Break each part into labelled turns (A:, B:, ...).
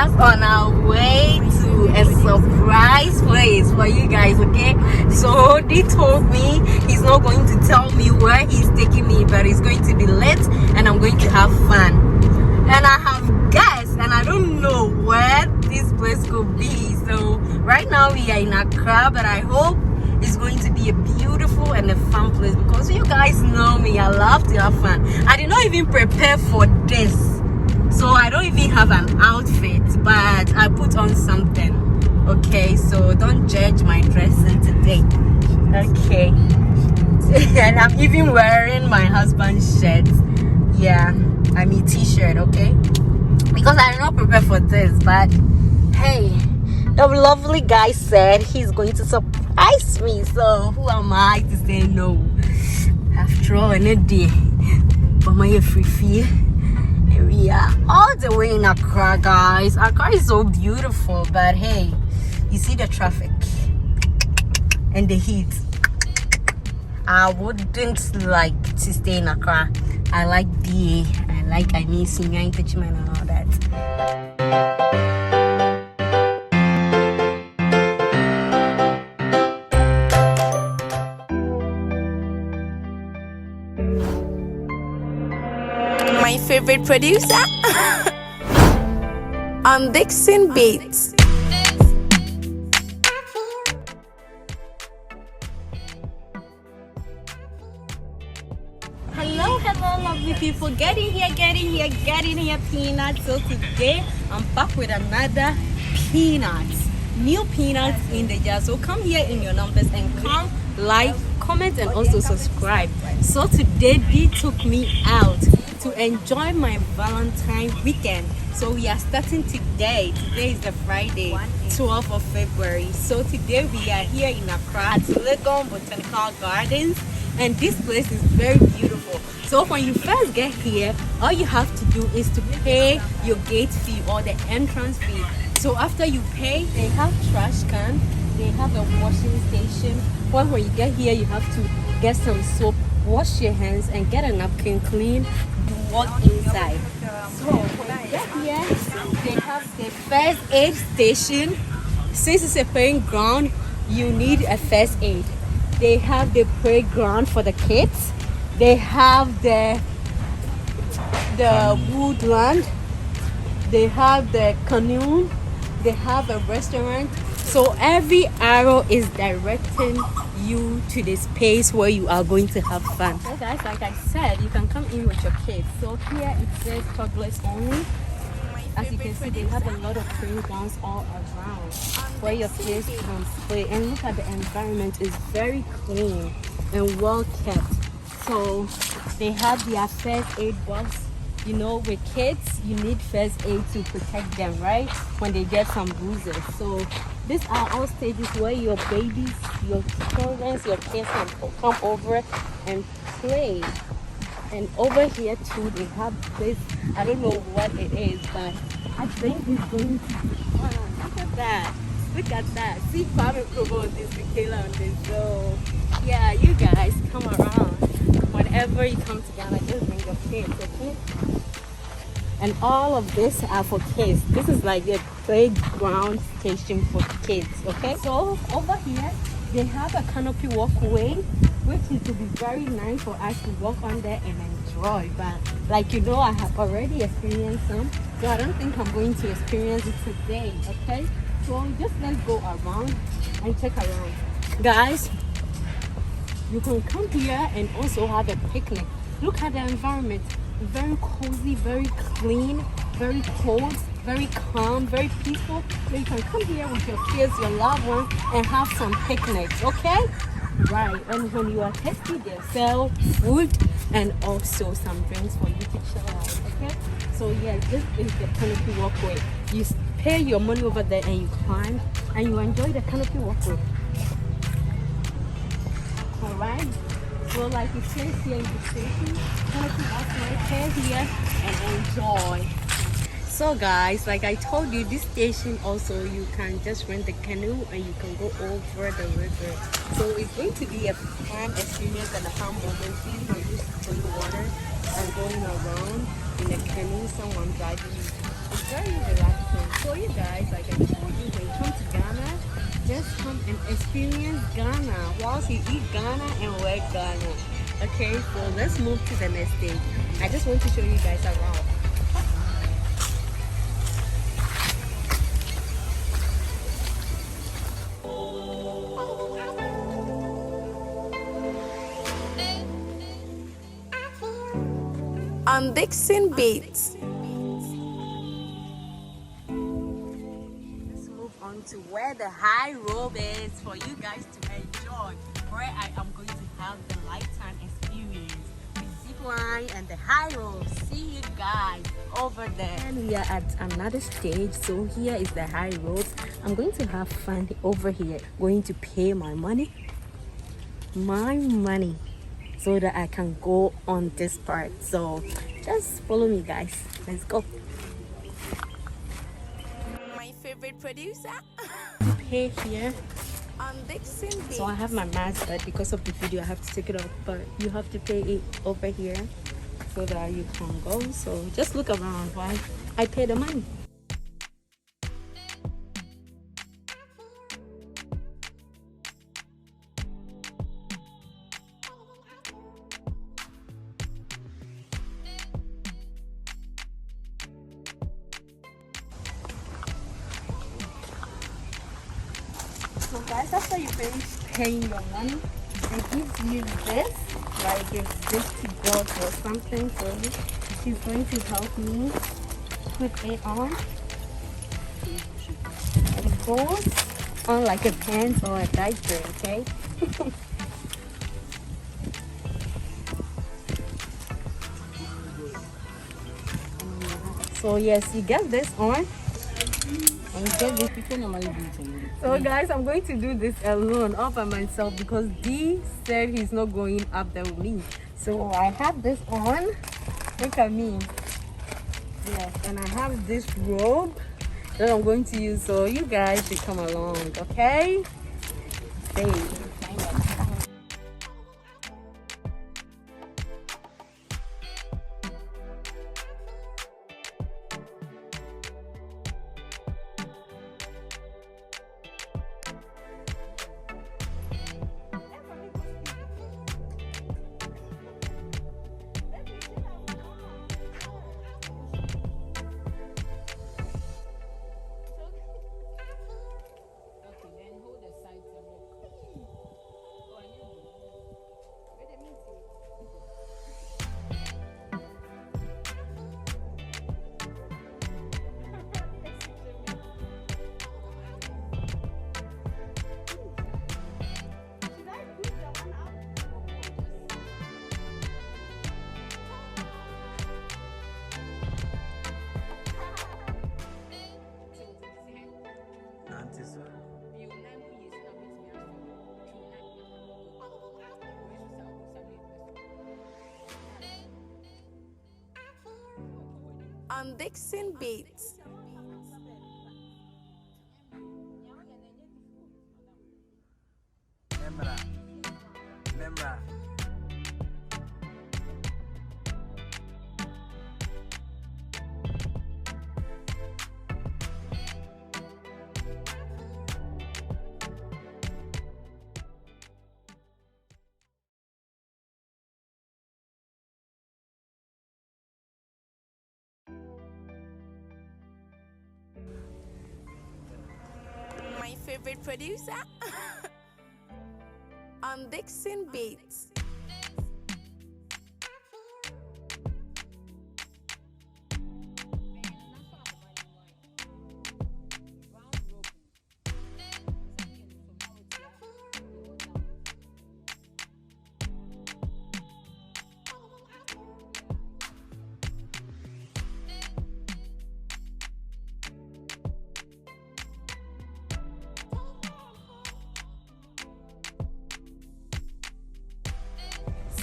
A: just on our way to a surprise place for you guys, okay? So they told me he's not going to tell me where he's taking me, but it's going to be lit and I'm going to have fun. And I have guests and I don't know where this place could be. So right now we are in Accra, but I hope it's going to be a beautiful and a fun place because you guys know me, I love to have fun. I did not even prepare for this, so I don't even have an outfit, but I put on something, okay? So don't judge my dressing today, okay? And I'm even wearing my husband's shirt. Yeah, I mean t-shirt, okay? Because I did not prepare for this, but hey, the lovely guy said he's going to surprise me, so who am I to say no? After all, in a day, but my free fee. We are all the way in Accra, guys. Accra is so beautiful, but hey, you see the traffic and the heat. I wouldn't like to stay in Accra. I like DA, I mean senior engagement and all that.
B: My favorite producer on Dixon Beats.
A: Hello lovely people, getting here peanuts. So today I'm back with another new peanuts in the jar. So come here in your numbers and come like, comment and also subscribe. So today they took me out to enjoy my Valentine weekend. So we are starting today. Today is the Friday, 12th of February. So today we are here in Accra at Legon Botanical Gardens, and this place is very beautiful. So when you first get here, all you have to do is to pay your gate fee or the entrance fee. So after you pay, they have trash can, they have a washing station. When you get here, you have to get some soap, wash your hands and get a napkin clean. You walk inside. So when you get here, they have the first aid station. Since it's a playing ground, you need a first aid. They have the playground for the kids. They have the woodland. They have the canoe. They have a restaurant. So every arrow is directing you to the space where you are going to have fun. So guys, like I said, you can come in with your kids. So here it says toddlers only. As you can see, they have a lot of playgrounds all around where your kids can play. And look at the environment, is very clean and well kept. So they have their first aid box. You know, with kids, you need first aid to protect them, right? When they get some bruises. So these are all stages where your babies, your children, your kids can come over and play. And over here too, they have this, I don't know what it is, but I think it's going to be fun. Look at that. Look at that. See Kwame Provo on this, Michaela on this. So yeah, you guys come around. Whenever you come to Ghana, just bring your kids, okay? And all of this are for kids. This is like a playground station for kids, okay? So over here, they have a canopy walkway, which is to be very nice for us to walk on there and enjoy. But like you know, I have already experienced some, so I don't think I'm going to experience it today, okay? So just let's go around and check around. Guys, you can come here and also have a picnic. Look at the environment. Very cozy, very clean, very cold, very calm, very peaceful. So you can come here with your kids, your loved ones, and have some picnics, okay? Right, and when you are thirsty, they sell food and also some drinks for you to chill out, okay? So yeah, this is the canopy walkway. You pay your money over there and you climb and you enjoy the canopy walkway. Alright? So like it says here in the station, canopy walkway, pay here and enjoy. So guys, like I told you, this station also you can just rent the canoe and you can go over the river. So it's going to be a fun experience and a fun moment. You can use the water and going around in a canoe, someone driving you. It's very relaxing. So you guys, like I told you, when you come to Ghana, just come and experience Ghana whilst you eat Ghana and work Ghana. Okay, so let's move to the next stage. I just want to show you guys around.
B: On Dixon Beats.
A: Let's move on to where the high rope is for you guys to enjoy. Where I am going to have the lifetime experience with zip line and the high rope. See you guys over there. And we are at another stage. So here is the high rope. I'm going to have fun over here. Going to pay my money, so that I can go on this part. So just follow me, guys. Let's go.
B: My favorite producer.
A: Pay here.
B: On Dixon Beats.
A: So I have my mask, but because of the video I have to take it off, but you have to pay it over here so that you can go. So just look around while I pay the money. So guys, after you finish paying your money, they give you this, like a safety belt or something. So she's going to help me put it on. It goes on like a pants or a diaper, okay? So yes, you get this on. So guys, I'm going to do this alone, all by myself, because D said he's not going up there with me. So I have this on. Look at me. Yes, and I have this robe that I'm going to use. So you guys should come along, okay? Stay.
B: On Dixon Beats. My favorite producer. On Dixon Beats.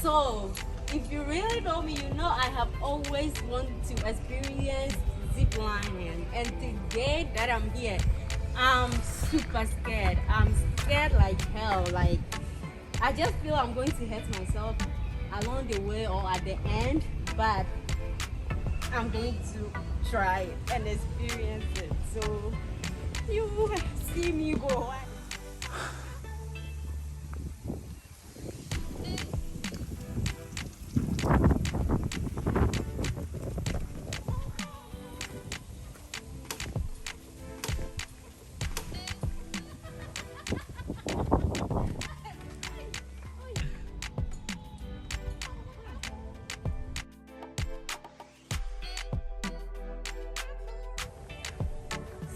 A: So, if you really know me, you know I have always wanted to experience zip lining, and today that I'm here, I'm super scared. I'm scared like hell. Like, I just feel I'm going to hurt myself along the way or at the end, but I'm going to try it and experience it. So you see me go.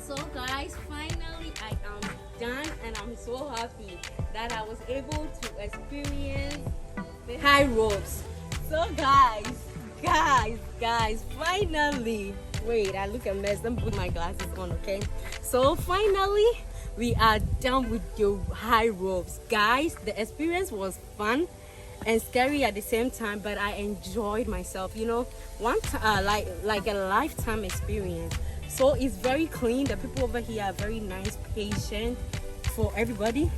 A: So guys, finally I am done and I'm so happy that I was able to experience the high ropes. So guys, finally, wait, I look a mess. Let me put my glasses on, okay? So finally, we are done with the high ropes. Guys, the experience was fun and scary at the same time, but I enjoyed myself. You know, like a lifetime experience. So it's very clean. The people over here are very nice, patient for everybody.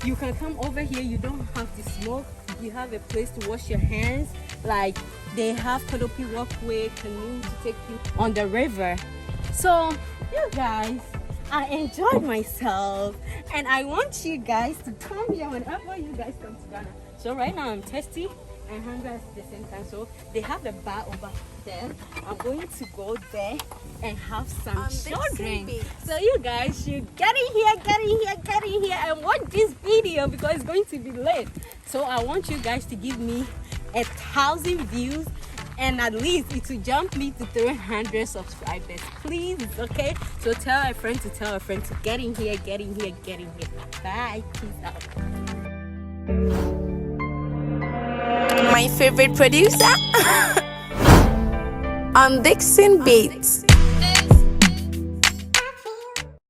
A: You can come over here, you don't have to smoke, you have a place to wash your hands. Like they have canopy walkway, canoe to take you on the river. So you guys, I enjoyed myself and I want you guys to come here whenever you guys come to Ghana. So right now I'm thirsty and hungry at the same time. So they have a bar over there. I'm going to go there and have some short drink. So you guys should get in here and watch this video because it's going to be late. So I want you guys to give me 1,000 views and at least it will jump me to 300 subscribers, please. Okay, so tell a friend to tell a friend to get in here. Bye, peace out.
B: My favorite producer on Dixon Beats.